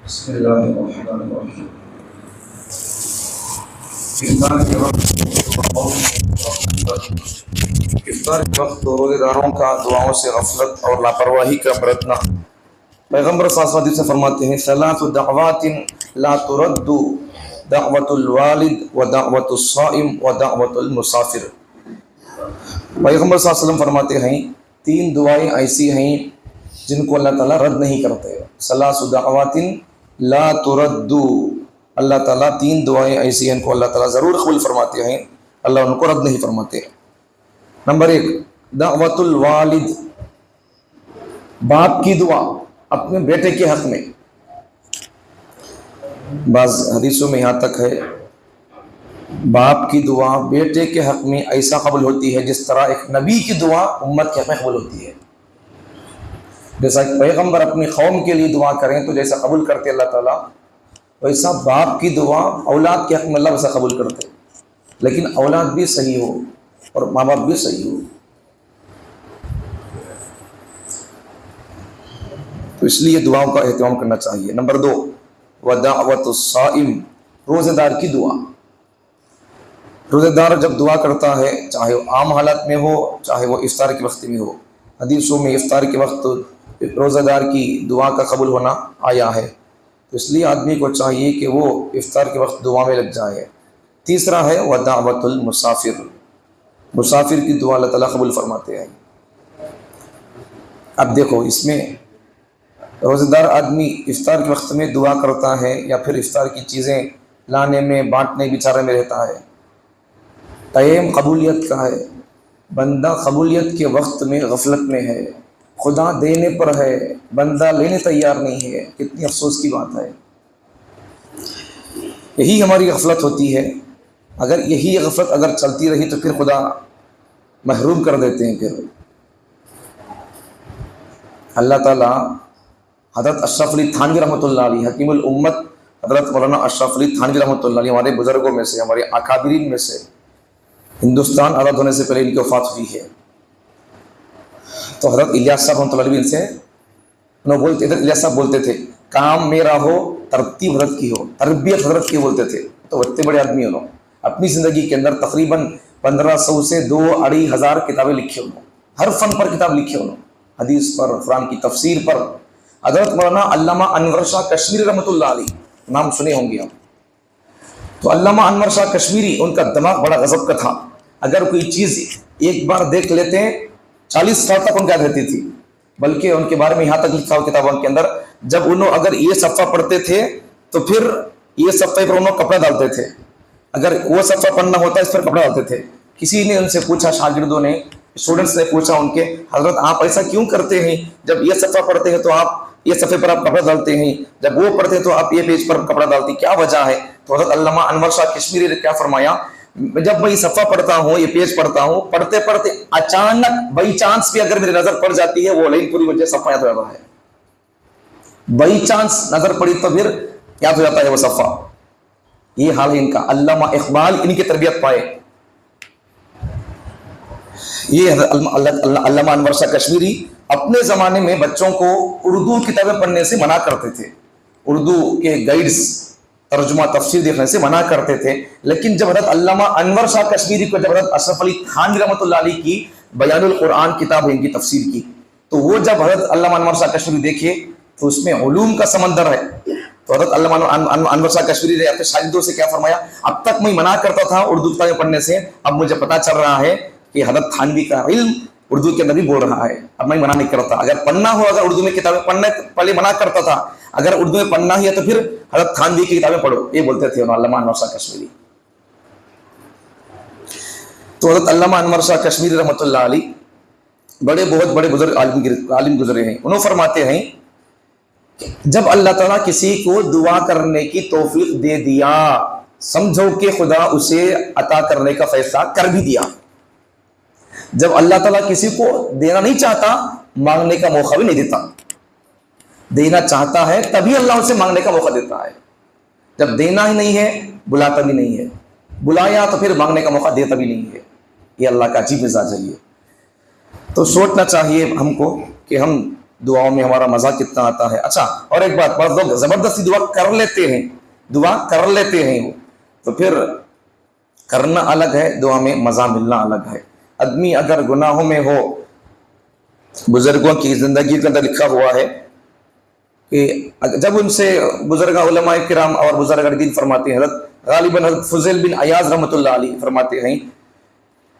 بسم اللہ الرحمن الرحیم۔ افطار کے وقت روزے داروں کا دعاؤں سے غفلت اور لاپرواہی کا برتنا۔ پیغمبر صلی اللہ علیہ وسلم فرماتے ہیں ثلاث دعوات لا ترد، دعوت الوالد و دعوت الصائم و دعوت المسافر۔ پیغمبر صلی اللہ علیہ وسلم فرماتے ہیں تین دعائیں ایسی ہیں جن کو اللہ تعالیٰ رد نہیں کرتے۔ ثلاث دعوات لا ترد، اللہ تعالیٰ تین دعائیں ایسی ہیں ان کو اللہ تعالیٰ ضرور قبول فرماتے ہیں، اللہ ان کو رد نہیں فرماتے۔ نمبر ایک، دعوت الوالد، باپ کی دعا اپنے بیٹے کے حق میں۔ بعض حدیثوں میں یہاں تک ہے باپ کی دعا بیٹے کے حق میں ایسا قبول ہوتی ہے جس طرح ایک نبی کی دعا امت کے حق میں قبول ہوتی ہے۔ جیسا کہ پیغمبر اپنی قوم کے لیے دعا کریں تو جیسا قبول کرتے اللہ تعالیٰ، ویسا باپ کی دعا اولاد کے حق میں اللہ ویسا قبول کرتے، لیکن اولاد بھی صحیح ہو اور ماں باپ بھی صحیح ہو۔ تو اس لیے دعاؤں کا اہتمام کرنا چاہیے۔ نمبر دو، ودعوت الصائم، روزہ دار کی دعا۔ روزہ دار جب دعا کرتا ہے، چاہے وہ عام حالت میں ہو چاہے وہ افطار کے وقت میں ہو، حدیثوں میں افطار کے وقت روزہ دار کی دعا کا قبول ہونا آیا ہے، تو اس لیے آدمی کو چاہیے کہ وہ افطار کے وقت دعا میں لگ جائے۔ تیسرا ہے ودعوت المسافر، مسافر کی دعا اللہ تعالیٰ قبول فرماتے ہیں۔ اب دیکھو اس میں روزہ دار آدمی افطار کے وقت میں دعا کرتا ہے یا پھر افطار کی چیزیں لانے میں بانٹنے بیچارے میں رہتا ہے، ٹائم قبولیت کا ہے، بندہ قبولیت کے وقت میں غفلت میں ہے، خدا دینے پر ہے بندہ لینے تیار نہیں ہے، کتنی افسوس کی بات ہے۔ یہی ہماری غفلت ہوتی ہے، اگر یہی غفلت اگر چلتی رہی تو پھر خدا محروم کر دیتے ہیں۔ پھر اللہ تعالیٰ حضرت اشرف علی تھانوی رحمۃ اللہ علیہ، حکیم الامت حضرت مولانا اشرف علی تھانوی رحمۃ اللہ علیہ ہمارے بزرگوں میں سے، ہمارے اکابرین میں سے، ہندوستان آزاد ہونے سے پہلے ان کی وفات ہوئی ہے۔ تو حضرت الیاس صاحب رحمۃ اللہ علیہ ان سے بولتے تھے، الیاس صاحب بولتے تھے کام میرا ہو ترتیب حضرت کی ہو، تربیت حضرت کی بولتے تھے۔ تو اتنے بڑے آدمی انہوں اپنی زندگی کے اندر تقریباً 1500 سے 2-2500 کتابیں لکھی انہوں، ہر فن پر کتاب لکھی انہوں، حدیث پر، قرآن کی تفسیر پر۔ حضرت مولانا علامہ انور شاہ کشمیری رحمۃ اللہ علیہ، نام سنے ہوں گے آپ۔ تو علامہ انور شاہ کشمیری، ان کا دماغ بڑا غضب کا تھا، اگر کوئی چیز ایک بار دیکھ لیتے ہیں 40 سال تک ان کا رہتی تھی، بلکہ ان کے بارے میں یہاں تک لکھا ہو کتابوں کے اندر، جب انہوں اگر یہ صفحہ پڑھتے تھے تو پھر یہ صفحے پر انہوں کپڑا ڈالتے تھے، اگر وہ صفحہ پڑھنا ہوتا اس پر کپڑا ڈالتے تھے۔ کسی نے ان سے پوچھا، شاگردوں نے، اسٹوڈنٹس نے پوچھا ان کے، حضرت آپ ایسا کیوں کرتے ہیں؟ جب یہ صفحہ پڑھتے ہیں تو آپ یہ صفحے پر آپ کپڑا ڈالتے ہیں، جب وہ پڑھتے ہیں تو آپ یہ پیج پر کپڑا ڈالتے ہیں، کیا وجہ ہے؟ تو حضرت علامہ انور شاہ کشمیری نے کیا فرمایا، جب میں یہ صفحہ پڑھتا ہوں، یہ پیج پڑھتا ہوں، پڑھتے پڑھتے اچانک بائی چانس بھی اگر میری نظر پڑ جاتی ہے، وہ لائن پوری وجہ صفحہ یاد ہو جاتا ہے۔ بائی چانس نظر پڑی تو پھر یاد ہو جاتا ہے وہ صفحہ۔ یہ حال ہے ان کا۔ علامہ اقبال ان کی تربیت پائے۔ یہ علامہ انور شاہ کشمیری اپنے زمانے میں بچوں کو اردو کتابیں پڑھنے سے منع کرتے تھے، اردو کے گائیڈز، ترجمہ تفسیر دیکھنے سے منع کرتے تھے، لیکن جب حضرت علامہ انور شاہ کشمیری کو، جب حضرت اشرف علی تھانوی رحمۃ اللہ علیہ کی بیان القرآن کتاب ہے ان کی تفسیر کی، تو وہ جب حضرت علامہ انور شاہ کشمیری دیکھے تو اس میں علوم کا سمندر ہے۔ تو حضرت علامہ انور شاہ کشمیری نے اپنے شاگردوں سے کیا فرمایا، اب تک میں منع کرتا تھا اردو کتابیں پڑھنے سے، اب مجھے پتہ چل رہا ہے کہ حضرت تھانوی کا علم اردو کے اندر بھی بول رہا ہے، اب میں منع نہیں کرتا۔ اگر پڑھنا ہو، اگر اردو میں کتابیں پڑھنا، پہلے منع کرتا تھا، اگر اردو میں پڑھنا ہی ہے تو پھر حضرت تھانوی کی کتابیں پڑھو، یہ بولتے تھے علامہ انور شاہ کشمیری۔ تو حضرت علامہ انور شاہ کشمیری رحمۃ اللہ علیہ بہت بڑے بزرگ عالم گزرے ہیں۔ انہوں فرماتے ہیں کہ جب اللہ تعالیٰ کسی کو دعا کرنے کی توفیق دے دیا، سمجھو کہ خدا اسے عطا کرنے کا فیصلہ کر بھی دیا۔ جب اللہ تعالیٰ کسی کو دینا نہیں چاہتا، مانگنے کا موقع بھی نہیں دیتا، دینا چاہتا ہے تبھی اللہ اسے مانگنے کا موقع دیتا ہے، جب دینا ہی نہیں ہے بلاتا بھی نہیں ہے، بلایا تو پھر مانگنے کا موقع دیتا بھی نہیں ہے۔ یہ اللہ کا عجیب مزاج ہے۔ یہ تو سوچنا چاہیے ہم کو کہ ہم دعاؤں میں ہمارا مزہ کتنا آتا ہے. اچھا اور ایک بات، بعض لوگ زبردستی دعا کر لیتے ہیں وہ، تو پھر کرنا الگ ہے، دعا میں مزہ ملنا الگ ہے. آدمی اگر گناہوں میں ہو، بزرگوں کی زندگی کے اندر لکھا ہوا ہے کہ جب ان سے بزرگ علماء کرام اور بزرگ دین فرماتے ہیں، غالباً حضرت فضیل بن عیاض رحمۃ اللہ علیہ فرماتے ہیں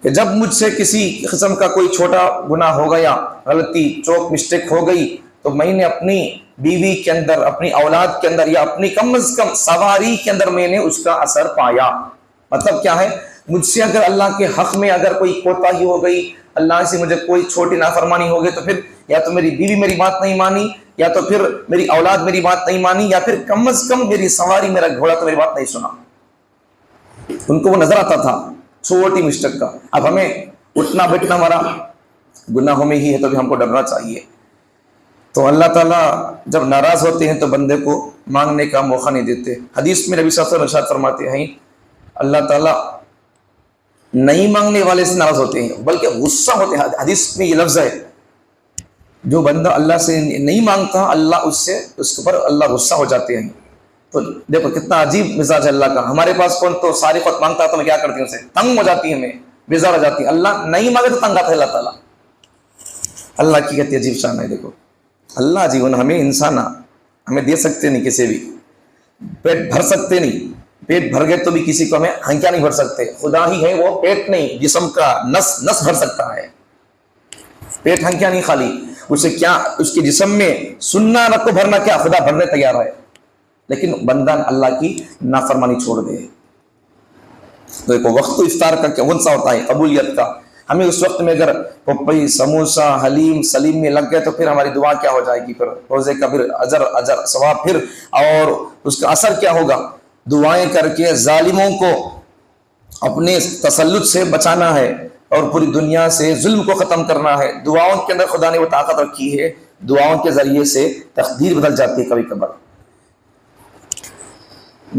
کہ جب مجھ سے کسی قسم کا کوئی چھوٹا گناہ ہو گیا، غلطی چوک مسٹیک ہو گئی، تو میں نے اپنی بیوی کے اندر، اپنی اولاد کے اندر، یا اپنی کم از کم سواری کے اندر میں نے اس کا اثر پایا. مطلب کیا ہے، مجھ سے اگر اللہ کے حق میں اگر کوئی کوتاہی ہو گئی، اللہ سے مجھے کوئی چھوٹی نافرمانی ہو گئی، تو پھر یا تو میری بیوی میری بات نہیں مانی، یا تو پھر میری اولاد میری بات نہیں مانی، یا پھر کم از کم میری سواری، میرا گھوڑا تو میری بات نہیں سنا. ان کو وہ نظر آتا تھا چھوٹی مسٹیک کا. اب ہمیں اٹھنا بیٹھنا ہمارا گناہوں میں ہی ہے، تو بھی ہم کو ڈرنا چاہیے. تو اللہ تعالیٰ جب ناراض ہوتے ہیں تو بندے کو مانگنے کا موقع نہیں دیتے. حدیث میں نبی صلی اللہ علیہ وسلم ارشاد فرماتے ہیں اللہ تعالیٰ نہیں مانگنے والے سے ناراض ہوتے ہیں، بلکہ غصہ ہوتے ہیں. حدیث میں یہ لفظ ہے، جو بندہ اللہ سے نہیں مانگتا، اللہ اس پر اللہ غصہ ہو جاتے ہیں. تو دیکھو کتنا عجیب مزاج ہے اللہ کا. ہمارے پاس کون تو ساری وقت مانگتا ہے تو میں کیا کرتی ہوں، اسے تنگ ہو جاتی ہے، ہمیں بیزار ہو جاتی ہے. اللہ نہیں مانگے تو تنگ آتا ہے اللہ تعالیٰ. اللہ کی کہتی عجیب شان ہے. دیکھو اللہ جیون ہمیں انسان ہمیں دے سکتے نہیں، کسی بھی پیٹ بھر سکتے نہیں. پیٹ بھر گئے تو بھی کسی کو ہمیں ہنکیا نہیں بھر سکتے. خدا ہی ہے وہ پیٹ نہیں، جسم کا نس بھر سکتا ہے. پیٹ ہنکیا نہیں خالی، اسے کیا اس کے جسم میں سننا نہ کو بھرنا، کیا خدا بھرنے تیار ہے. لیکن بندہ اللہ کی نافرمانی چھوڑ دے. دیکھو وقت افطار کا کون سا ہوتا ہے، قبولیت کا. ہمیں اس وقت میں اگر پپئی، سموسا، حلیم، سلیم میں لگ گئے تو پھر ہماری دعا کیا ہو جائے گی، پھر روزے کا پھر اجر ثواب، پھر اور اس کا اثر کیا ہوگا. دعائیں کر کے ظالموں کو اپنے تسلط سے بچانا ہے اور پوری دنیا سے ظلم کو ختم کرنا ہے. دعاؤں کے اندر خدا نے وہ طاقت رکھی ہے، دعاؤں کے ذریعے سے تقدیر بدل جاتی ہے. کبھی کبھار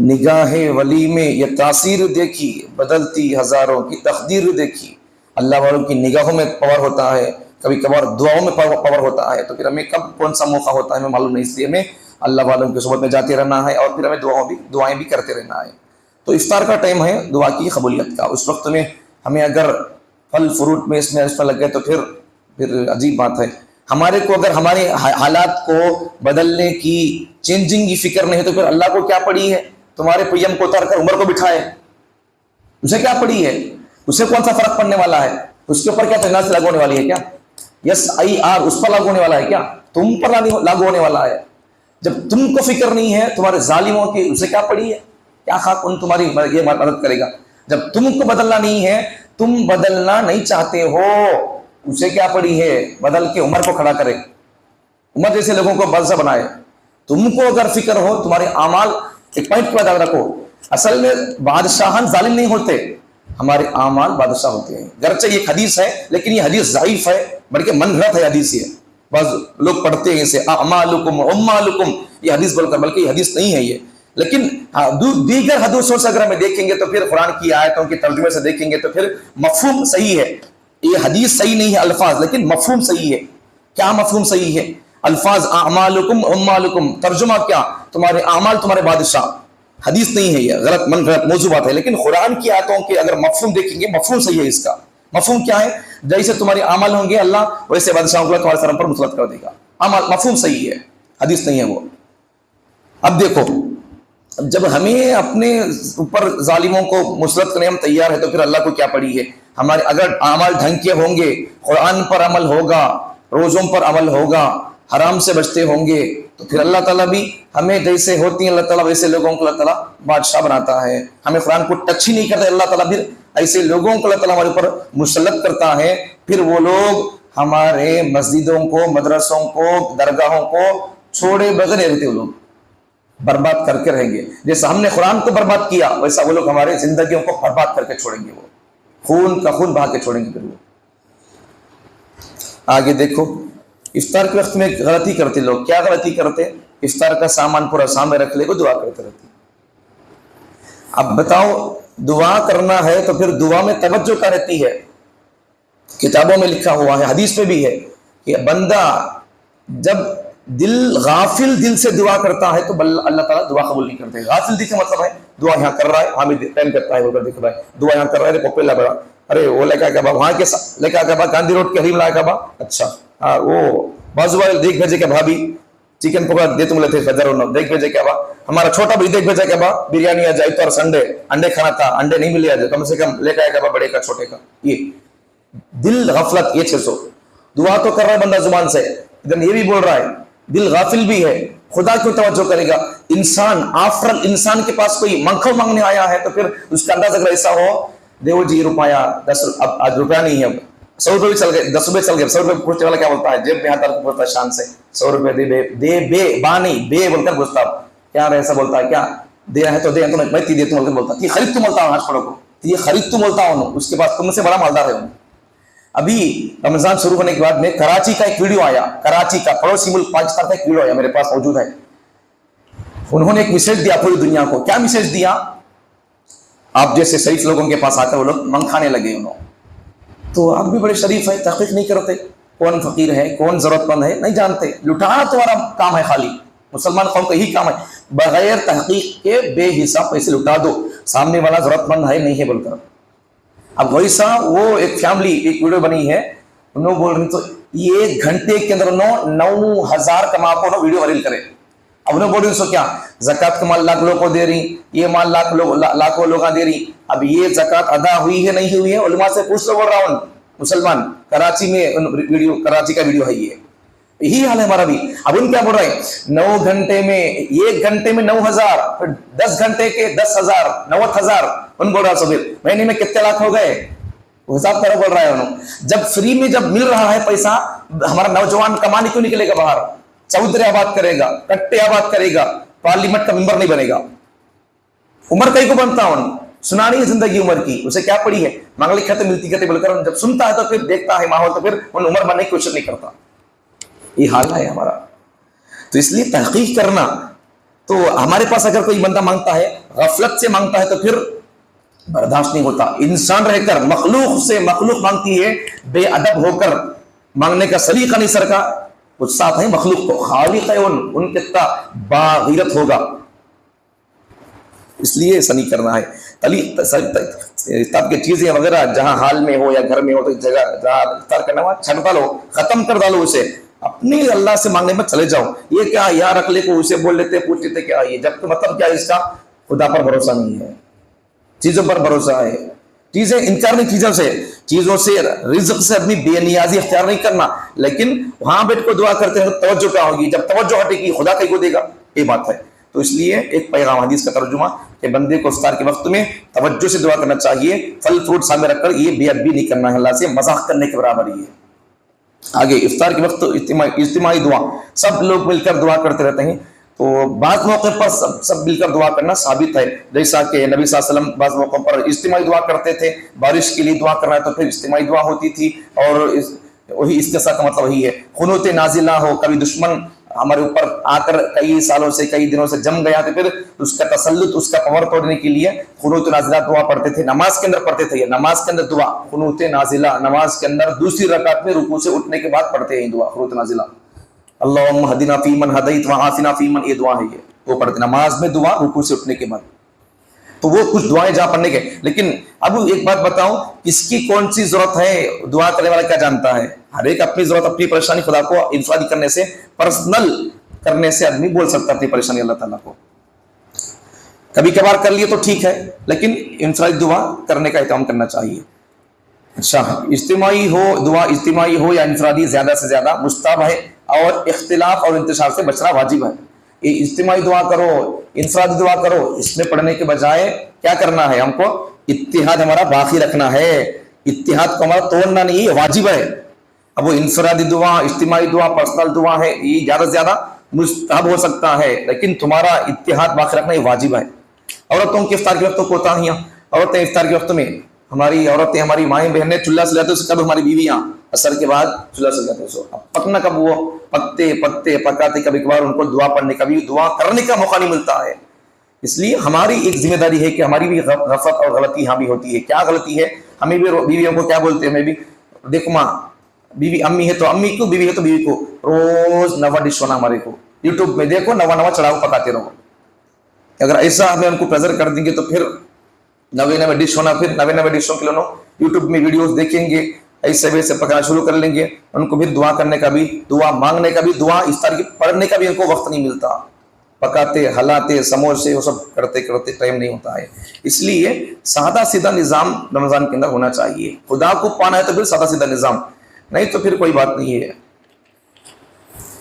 نگاہ ولی میں یہ تاثیر دیکھی، بدلتی ہزاروں کی تقدیر دیکھی. اللہ والوں کی نگاہوں میں پاور ہوتا ہے، کبھی کبھار دعاؤں میں پاور ہوتا ہے. تو پھر ہمیں کب کون سا موقع ہوتا ہے ہمیں معلوم نہیں، اس لیے ہمیں اللہ والوں کی صحبت میں جاتے رہنا ہے اور پھر ہمیں دعائیں بھی کرتے رہنا ہے. تو افطار کا ٹائم ہے دعا کی قبولیت کا. اس وقت میں ہمیں اگر پھل فروٹ میں اس میں لگ گئے تو پھر عجیب بات ہے. ہمارے کو اگر ہمارے حالات کو بدلنے کی، چینجنگ کی فکر نہیں ہے، تو پھر اللہ کو کیا پڑی ہے تمہارے پیم کو اتار کر عمر کو بٹھائے، اسے کیا پڑی ہے، اسے کون سا فرق پڑنے والا ہے، اس کے اوپر کیا تنازع لاگو ہونے والی ہے، کیا SIR اس پر لاگو ہونے والا ہے، کیا تم پر لاگو ہونے والا ہے. جب تم کو فکر نہیں ہے تمہارے ظالموں کی، اسے کیا پڑی ہے، کیا خاک ان تمہاری یہ مدد کرے گا. جب تم کو بدلنا نہیں ہے، تم بدلنا نہیں چاہتے ہو، اسے کیا پڑی ہے بدل کے عمر کو کھڑا کرے، عمر جیسے لوگوں کو بادشاہ بنائے. تم کو اگر فکر ہو تمہارے اعمال، ایک پوائنٹ کو یاد رکھو، اصل میں بادشاہان ظالم نہیں ہوتے، ہمارے اعمال بادشاہ ہوتے ہیں. گرچہ یہ حدیث ہے لیکن یہ حدیث ضعیف ہے، بلکہ من گھڑت ہے حدیث. یہ بعض لوگ پڑھتے ہیں اسے اعمالکم امالکم، یہ حدیث بول کر، بلکہ یہ حدیث نہیں ہے یہ. لیکن دیگر حدیثوں سے اگر ہمیں دیکھیں گے تو پھر قرآن کی آیتوں کے ترجمے سے دیکھیں گے تو پھر مفہوم صحیح ہے. یہ حدیث صحیح نہیں ہے الفاظ، لیکن مفہوم صحیح ہے. کیا مفہوم صحیح ہے؟ الفاظ اعمالکم امالکم، ترجمہ کیا، تمہارے اعمال تمہارے بادشاہ. حدیث نہیں ہے یہ، غلط من گھڑت موضوع بات ہے. لیکن قرآن کی آیتوں کے اگر مفہوم دیکھیں گے، مفہوم صحیح ہے. اس کا مفہوم کیا ہے؟ جیسے تمہارے اعمال ہوں گے اللہ ویسے بادشاہوں کو تمہارے سر پر مسلط کر دے گا. مفہوم صحیح ہے، حدیث نہیں ہے وہ. اب دیکھو جب ہمیں اپنے اوپر ظالموں کو مسلط کرنے ہم تیار ہے تو پھر اللہ کو کیا پڑی ہے. ہمارے اگر اعمال ڈھنگ کے ہوں گے، قرآن پر عمل ہوگا، روزوں پر عمل ہوگا، حرام سے بچتے ہوں گے، تو پھر اللہ تعالیٰ بھی ہمیں جیسے ہوتی ہیں اللہ تعالیٰ ویسے لوگوں کو اللہ تعالیٰ بادشاہ بناتا ہے. ہمیں قرآن کو ٹچ ہی نہیں کرتا اللہ تعالیٰ، پھر ایسے لوگوں کو اللہ تعالیٰ ہمارے اوپر مسلط کرتا ہے. پھر وہ لوگ ہمارے مسجدوں کو، مدرسوں کو، درگاہوں کو چھوڑے بغیر رہتے، وہ لوگ برباد کر کے رہیں گے. جیسا ہم نے قرآن کو برباد کیا ویسا وہ لوگ ہمارے زندگیوں کو برباد کر کے چھوڑیں گے. وہ خون کا خون بہا کے چھوڑیں گے. پھر وہ آگے دیکھو افطار کے وقت میں غلطی کرتے لوگ. کیا غلطی کرتے؟ افطار کا سامان پورا سامنے رکھ لے کو دعا کرتے رہتے. اب بتاؤ دعا کرنا ہے تو پھر دعا میں توجہ کا رہتی ہے. کتابوں میں لکھا ہوا ہے، حدیث میں بھی ہے کہ بندہ جب دل غافل دل سے دعا کرتا ہے تو اللہ تعالیٰ دعا قبول نہیں کرتے. غافل دل کا مطلب ہے دعا یہاں کر رہا ہے, ہاں بھی ٹائم کرتا ہے, وہ دیکھ رہا ہے, دعا یہاں کر رہا ہے, پپیلا بڑا, ارے وہ لے کے وہاں کے لے کے گاندھی روڈ کے حریم لائے کا, اچھا ہاں وہ بازو والے دیکھ بھیجے کہ بھابھی چکن پکوڑا دے تم لیتے فجر دیکھ بھیجے کہ ہمارا چھوٹا بھی دیکھ بھیجا کہ بریانی آ جائے تو اور سنڈے انڈے کھانا تھا, انڈے نہیں ملے, آ جائے کم سے کم لے کے آئے کہ بڑے کا چھوٹے کا. یہ دل غفلت, یہ 600 دعا تو کر رہا ہے بندہ زبان سے, ادھر یہ بھی بول رہا ہے, دل غافل بھی ہے. خدا کیوں توجہ کرے گا؟ انسان آفرل انسان کے پاس کوئی منکھو مانگنے آیا ہے تو پھر اس کا انداز اگر ایسا ہو, دیو جی روپیہ 10, اب آج روپیہ نہیں ہے, 100 روپے بھی چل گئے, 10 روپے چل گئے, 100 روپے پوچھنے والا کیا بولتا ہے, جیب میں ہاتھ ڈال کے بولتا ہے شان سے 100 روپے دے بے بانی بے بول کر پوچھتا, کیا ایسا بولتا ہے, کیا دیا ہے تو دے, تو میں دے تم بولتا, یہ خرید تو بولتا ہوں آج پڑھو کو, یہ خرید تو بولتا ہوں, اس کے بعد تم سے بڑا مالدار ہے. ابھی رمضان شروع ہونے کے بعد میں کراچی کا ایک ویڈیو آیا, کراچی کا پڑوسی ملک پاکستان کا ایک ویڈیو آیا, میرے پاس موجود ہے. انہوں نے ایک میسج دیا پوری دنیا کو. کیا میسج دیا؟ آپ جیسے شریف لوگوں کے پاس آ کر وہ لوگ منگ کھانے لگے, انہوں تو آپ بھی بڑے شریف ہے, تحقیق نہیں کرتے کون فقیر ہے کون ضرورت مند ہے, نہیں جانتے, لٹانا تمہارا کام ہے, خالی مسلمان قوم کا یہی کام ہے, بغیر تحقیق کے بے حساب پیسے لٹا دو, سامنے والا ضرورت مند ہے نہیں ہے بول کر. اب ویسا وہ ایک فیملی ایک ویڈیو بنی ہے, انہوں بول رہے تو یہ 1 گھنٹے کے اندر 9,000 کما کو ویڈیو وائرل کرے. اب انہوں بول رہے سو کیا زکات کا مال لاکھ لوگوں کو دے رہی, یہ مال لاکھوں لوگوں دے رہی, اب یہ زکات ادا ہوئی ہے نہیں ہوئی ہے, علماء سے پوچھ لو. بول رہا ہوں مسلمان کراچی میں ویڈیو, کراچی کا ویڈیو ہے, یہ یہی حال ہے ہمارا بھی. اب ان کیا بول رہے ہیں 9 گھنٹے میں 1 گھنٹے میں 9,000, پھر 10 گھنٹے کے 10,000 90,000, ان بول رہا سو پھر مہینے میں کتنے لاکھ ہو گئے, وہ حساب کرو بول رہا ہے انہوں. جب فری میں جب مل رہا ہے پیسہ, ہمارا نوجوان کمانے کیوں نکلے گا باہر, چودھری آباد کرے گا, کٹے آباد کرے گا, پارلیمنٹ کا ممبر نہیں بنے گا. عمر کئی کو بنتا ہوں, سنا نہیں ہے زندگی عمر کی, اسے کیا پڑی ہے, مانگلی کھاتے ملتی کہتے بول کر, جب سنتا ہے تو پھر دیکھتا ہے ماحول تو پھر ان عمر بننے کی کوشش نہیں کرتا. یہ حال ہے ہمارا. تو اس لیے تحقیق کرنا, تو ہمارے پاس اگر کوئی بندہ مانگتا ہے غفلت سے مانگتا ہے تو پھر برداشت نہیں ہوتا. انسان رہ کر مخلوق سے مخلوق مانگتی ہے, بے ادب ہو کر مانگنے کا سلیقہ نہیں سر کا, کچھ ساتھ ہے مخلوق کو, خالق ہے ان کتنا باغیرت ہوگا, اس لیے ایسا نہیں کرنا ہے. افطار کی چیزیں وغیرہ جہاں حال میں ہو یا گھر میں ہو تو جگہ جہاں افطار کرنا ہوا چھٹ ڈالو, ختم کر ڈالو اسے, اپنے اللہ سے مانگنے میں چلے جاؤ. یہ کیا یا رکھ لے کو اسے بول لیتے پوچھ لیتے کیا یہ, جب تو مطلب کیا اس کا خدا پر بھروسہ نہیں ہے, چیزوں پر بھروسہ ہے, چیزیں انکار نہیں, چیزوں سے رزق سے اپنی بے نیازی اختیار نہیں کرنا. لیکن وہاں بیٹھ کو دعا کرتے ہیں تو توجہ کیا ہوگی, جب توجہ ہٹے گی خدا کہیں کو دے گا, یہ بات ہے. تو اس لیے ایک پیغام حدیث کا ترجمہ کہ بندے کو افطار کے وقت میں توجہ سے دعا کرنا چاہیے, پھل فروٹ سامنے رکھ کر یہ بے ادبی نہیں کرنا ہے, اللہ سے مذاق کرنے کے برابر ہی ہے. آگے افطار کے وقت اجتماعی دعا, سب لوگ مل کر دعا کرتے رہتے ہیں. تو بعض موقع پر سب مل کر دعا کرنا ثابت ہے, جیسا کہ نبی صلی اللہ علیہ وسلم بعض موقع پر اجتماعی دعا کرتے تھے, بارش کے لیے دعا کرنا ہے تو پھر اجتماعی دعا ہوتی تھی. اور وہی استسقاء کا مطلب وہی ہے, قنوت نازلہ ہو, کبھی دشمن ہمارے اوپر آ کر کئی سالوں سے کئی دنوں سے جم گیا تو پھر اس کا تسلط, اس کا پاور توڑنے کے لیے قنوت نازلہ دعا پڑھتے تھے, نماز کے اندر پڑھتے تھے. یہ نماز کے اندر دعا قنوت نازلہ, نماز کے اندر دوسری رکعت میں رکوع سے اٹھنے کے بعد پڑھتے ہیں دعا قنوت نازلہ, اللہم ہدنا فیمن ہدیت وعافنا فیمن, یہ دعا ہے, یہ وہ پڑھتے نماز میں دعا رکوع سے اٹھنے کے بعد. تو وہ کچھ دعائیں جہاں پڑھنے کے. لیکن اب ایک بات بتاؤں, کس کی کون سی ضرورت ہے دعا کرنے والا کیا جانتا ہے. ہر ایک اپنی ضرورت اپنی پریشانی خدا کو انفرادی کرنے سے, پرسنل کرنے سے آدمی بول سکتا ہے اپنی پریشانی اللہ تعالیٰ کو. کبھی کبھار کر لیے تو ٹھیک ہے, لیکن انفرادی دعا کرنے کا اہتمام کرنا چاہیے. اچھا, اجتماعی ہو دعا, اجتماعی ہو یا انفرادی, زیادہ سے زیادہ مستحب ہے, اور اختلاف اور انتشار سے بچنا واجب ہے. یہ اجتماعی دعا کرو انفرادی دعا کرو, اس میں پڑھنے کے بجائے کیا کرنا ہے, ہم کو اتحاد ہمارا باقی رکھنا ہے, اتحاد کو ہمارا توڑنا نہیں, واجب ہے. اب وہ انفرادی دعا, اجتماعی دعا, پرسنل دعا ہے, یہ زیادہ سے زیادہ مستحب ہو سکتا ہے, لیکن تمہارا اتحاد باقی رکھنا یہ واجب ہے. عورتوں کے افطار کے وقت کوتاہیاں, عورتیں افطار کے وقت میں, ہماری عورتیں ہماری مائیں بہنیں چولہا سلاتے ہیں, کب ہماری بیویاں اثر کے بعد چولہا سلاتے ہیں. اب پکنا کب, وہ پکتے پکاتے, کبھی کبھار ان کو دعا پڑھنے کا بھی, دعا کرنے کا موقع نہیں ملتا ہے. اس لیے ہماری ایک ذمہ داری ہے کہ ہماری بھی غفلت اور غلطی یہاں بھی ہوتی ہے. کیا غلطی ہے, ہمیں بھی بیویوں کو کیا بولتے ہیں, ہمیں بھی دیکھو ماں بیوی امی ہے تو امی کو, بیوی ہے تو بیوی کو, روز نوا ڈش ہونا ہمارے کو, یوٹیوب میں دیکھو نوا نوا چڑھاؤ پکاتے رہو. اگر ایسا ہمیں ان کو پریزر کر دیں گے تو پھر نوے نوے ڈش ہونا, پھر نوے نوے ڈشوں کے لیے یوٹیوب میں ویڈیوز دیکھیں گے, ایسے ویسے پکانا شروع کر لیں گے. ان کو بھی دعا کرنے کا بھی, دعا مانگنے کا بھی, دعا افطار کی پڑھنے کا بھی ان کو وقت نہیں ملتا. پکاتے ہلاتے سموسے وہ سب کرتے کرتے ٹائم نہیں ہوتا ہے. اس لیے سادہ سیدھا نظام رمضان کے اندر ہونا چاہیے. خدا کو پانا ہے تو پھر سادہ سیدھا نظام, نہیں تو پھر کوئی بات نہیں ہے.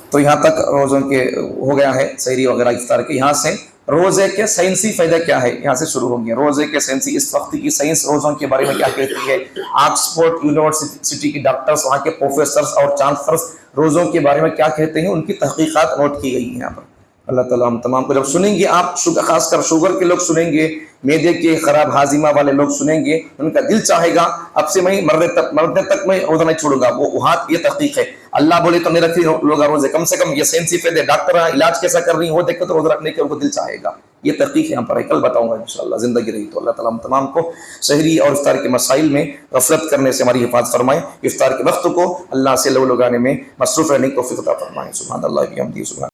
تو یہاں تک روزوں کے ہو گیا ہے, سحری وغیرہ افطار کے. یہاں سے روزے کے سائنسی فائدہ کیا ہے یہاں سے شروع ہو گیا. روزے کے سائنسی, اس وقت کی سائنس روزوں کے بارے میں کیا کہتی ہے. آکسفورڈ یونیورسٹی کی ڈاکٹرز, وہاں کے پروفیسرز اور چانسلرز روزوں کے بارے میں کیا کہتے ہیں, ان کی تحقیقات نوٹ کی گئی ہیں یہاں پر. اللہ تعالیٰ ہم تمام کو, جب سنیں گے آپ, خاص کر شوگر کے لوگ سنیں گے, میدے کے خراب ہاضمہ والے لوگ سنیں گے, ان کا دل چاہے گا اب سے میں مرنے تک میں روزہ نہیں چھوڑوں گا. وہ وہاں یہ تحقیق ہے. اللہ بولے تو نہیں رکھ لوگ روزے, کم سے کم یہ سائنسی فائدے, ڈاکٹر علاج کیسا کر رہی ہیں وہ دیکھ کے تو روزہ رکھنے کے ان کو دل چاہے گا. یہ تحقیق یہاں پر ہے, کل بتاؤں گا انشاءاللہ زندگی رہی تو. اللہ تعالیٰ ہم تمام کو سحری اور افطار کے مسائل میں غفلت کرنے سے ہماری حفاظت فرمائے. افطار کے وقت کو اللہ سے لو لگانے میں مصروف رہنے کی توفیق عطا فرمائے. سبحان اللہ بحمدہ, سبحان